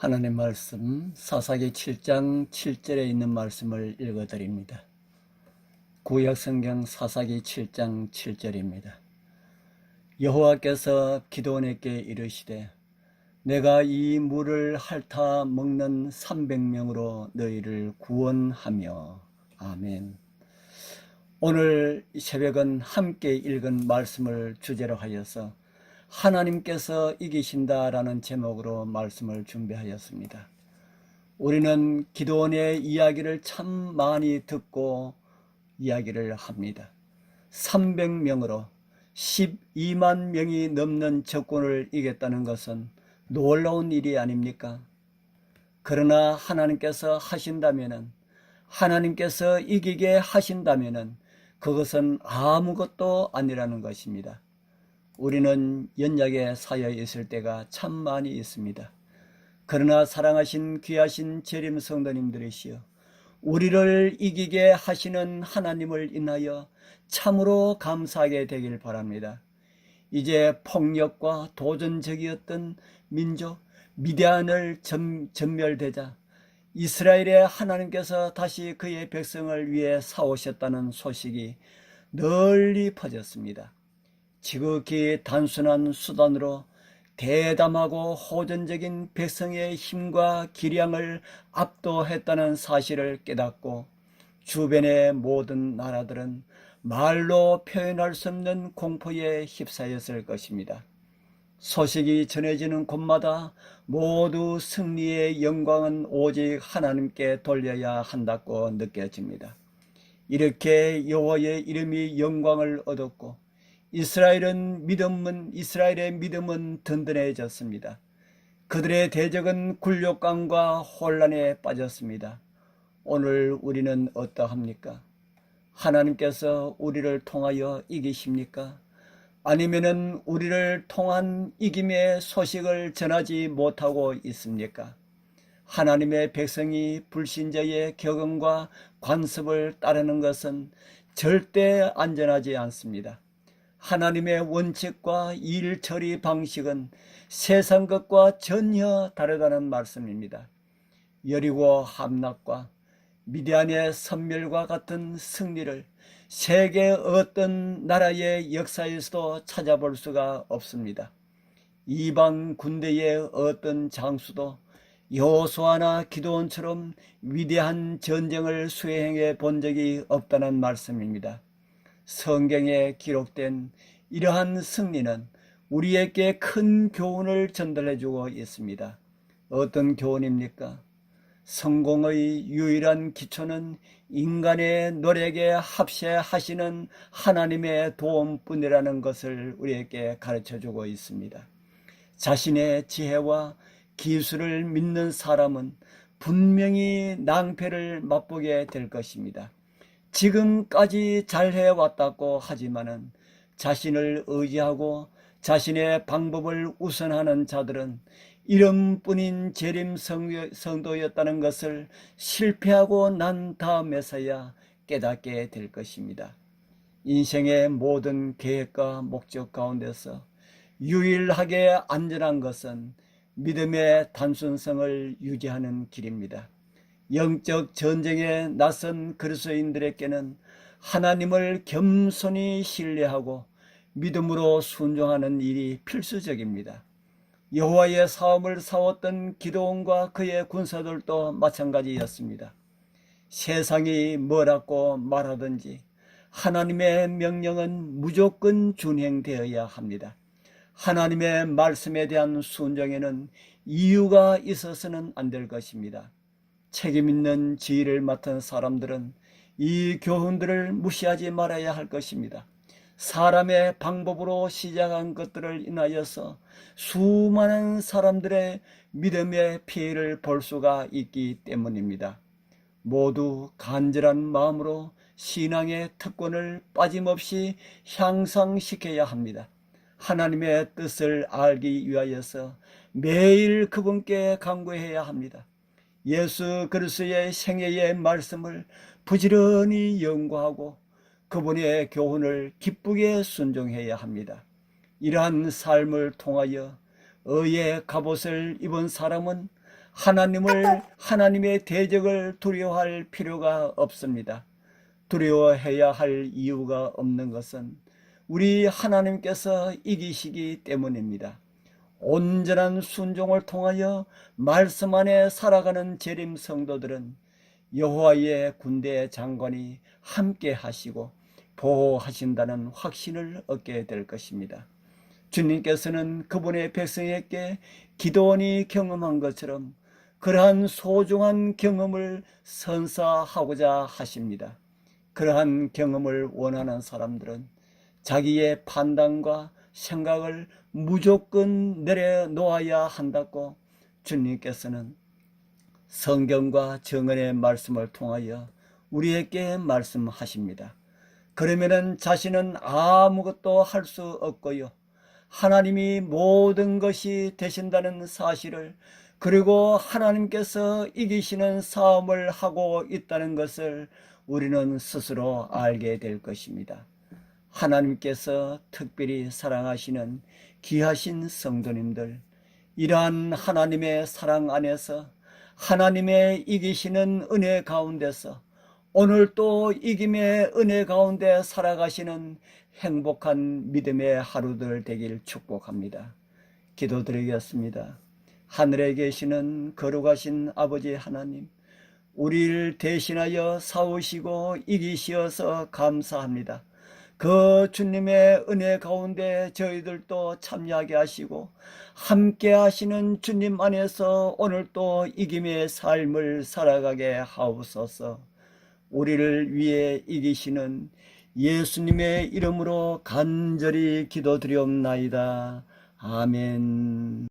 하나님 말씀 사사기 7장 7절에 있는 말씀을 읽어드립니다. 구약성경 사사기 7장 7절입니다. 여호와께서 기드온에게 이르시되 내가 이 물을 핥아 먹는 300명으로 너희를 구원하며. 아멘. 오늘 새벽은 함께 읽은 말씀을 주제로 하여서 하나님께서 이기신다라는 제목으로 말씀을 준비하였습니다. 우리는 기드온의 이야기를 참 많이 듣고 이야기를 합니다. 300명으로 12만 명이 넘는 적군을 이겼다는 것은 놀라운 일이 아닙니까? 그러나 하나님께서 하신다면은, 하나님께서 이기게 하신다면은 그것은 아무것도 아니라는 것입니다. 우리는 연약에 쌓여 있을 때가 참 많이 있습니다. 그러나 사랑하신 귀하신 재림 성도님들이시여, 우리를 이기게 하시는 하나님을 인하여 참으로 감사하게 되길 바랍니다. 이제 폭력과 도전적이었던 민족 미디안을 전멸되자 이스라엘의 하나님께서 다시 그의 백성을 위해 사오셨다는 소식이 널리 퍼졌습니다. 지극히 단순한 수단으로 대담하고 호전적인 백성의 힘과 기량을 압도했다는 사실을 깨닫고 주변의 모든 나라들은 말로 표현할 수 없는 공포에 휩싸였을 것입니다. 소식이 전해지는 곳마다 모두 승리의 영광은 오직 하나님께 돌려야 한다고 느껴집니다. 이렇게 여호와의 이름이 영광을 얻었고 이스라엘의 믿음은 든든해졌습니다. 그들의 대적은 굴욕감과 혼란에 빠졌습니다. 오늘 우리는 어떠합니까? 하나님께서 우리를 통하여 이기십니까? 아니면은 우리를 통한 이김의 소식을 전하지 못하고 있습니까? 하나님의 백성이 불신자의 격언과 관습을 따르는 것은 절대 안전하지 않습니다. 하나님의 원칙과 일 처리 방식은 세상 것과 전혀 다르다는 말씀입니다. 여리고 함락과 미디안의 선멸과 같은 승리를 세계 어떤 나라의 역사에서도 찾아볼 수가 없습니다. 이방 군대의 어떤 장수도 여호수아나 기드온처럼 위대한 전쟁을 수행해 본 적이 없다는 말씀입니다. 성경에 기록된 이러한 승리는 우리에게 큰 교훈을 전달해주고 있습니다. 어떤 교훈입니까? 성공의 유일한 기초는 인간의 노력에 합세하시는 하나님의 도움뿐이라는 것을 우리에게 가르쳐주고 있습니다. 자신의 지혜와 기술을 믿는 사람은 분명히 낭패를 맛보게 될 것입니다. 지금까지 잘해왔다고 하지만은 자신을 의지하고 자신의 방법을 우선하는 자들은 이름뿐인 재림 성도였다는 것을 실패하고 난 다음에서야 깨닫게 될 것입니다. 인생의 모든 계획과 목적 가운데서 유일하게 안전한 것은 믿음의 단순성을 유지하는 길입니다. 영적 전쟁에 나선 그리스도인들에게는 하나님을 겸손히 신뢰하고 믿음으로 순종하는 일이 필수적입니다. 여호와의 사움을 싸웠던 기드온과 그의 군사들도 마찬가지였습니다. 세상이 뭐라고 말하든지 하나님의 명령은 무조건 준행되어야 합니다. 하나님의 말씀에 대한 순종에는 이유가 있어서는 안 될 것입니다. 책임 있는 지위를 맡은 사람들은 이 교훈들을 무시하지 말아야 할 것입니다. 사람의 방법으로 시작한 것들을 인하여서 수많은 사람들의 믿음의 피해를 볼 수가 있기 때문입니다. 모두 간절한 마음으로 신앙의 특권을 빠짐없이 향상시켜야 합니다. 하나님의 뜻을 알기 위하여서 매일 그분께 간구해야 합니다. 예수 그리스도의 생애의 말씀을 부지런히 연구하고 그분의 교훈을 기쁘게 순종해야 합니다. 이러한 삶을 통하여 의의 갑옷을 입은 사람은 하나님의 대적을 두려워할 필요가 없습니다. 두려워해야 할 이유가 없는 것은 우리 하나님께서 이기시기 때문입니다. 온전한 순종을 통하여 말씀 안에 살아가는 재림 성도들은 여호와의 군대 장관이 함께 하시고 보호하신다는 확신을 얻게 될 것입니다. 주님께서는 그분의 백성에게 기도원이 경험한 것처럼 그러한 소중한 경험을 선사하고자 하십니다. 그러한 경험을 원하는 사람들은 자기의 판단과 생각을 무조건 내려놓아야 한다고 주님께서는 성경과 정언의 말씀을 통하여 우리에게 말씀하십니다. 그러면은 자신은 아무것도 할 수 없고요, 하나님이 모든 것이 되신다는 사실을, 그리고 하나님께서 이기시는 싸움을 하고 있다는 것을 우리는 스스로 알게 될 것입니다. 하나님께서 특별히 사랑하시는 귀하신 성도님들, 이러한 하나님의 사랑 안에서, 하나님의 이기시는 은혜 가운데서 오늘 또 이김의 은혜 가운데 살아가시는 행복한 믿음의 하루들 되길 축복합니다. 기도드리겠습니다. 하늘에 계시는 거룩하신 아버지 하나님, 우리를 대신하여 싸우시고 이기시어서 감사합니다. 그 주님의 은혜 가운데 저희들도 참여하게 하시고 함께 하시는 주님 안에서 오늘 또 이김의 삶을 살아가게 하옵소서. 우리를 위해 이기시는 예수님의 이름으로 간절히 기도드리옵나이다. 아멘.